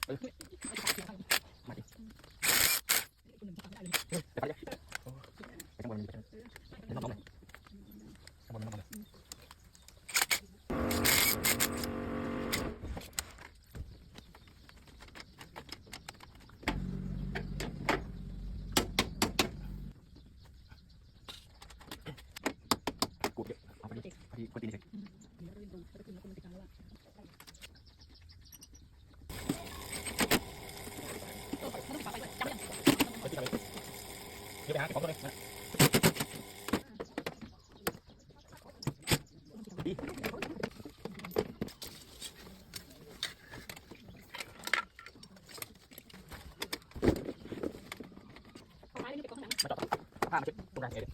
มาดิไปเลยไปข้างบนมันเดี๋ยวน้องเลยข้างบนน้องเลยกูเดี๋ยวเอาไปดิพอดีคนตีนี่สิเดี๋ยวไปหาของตัวเลยดีมาต่อผ้ามาเช็ดตรงกลางเอเด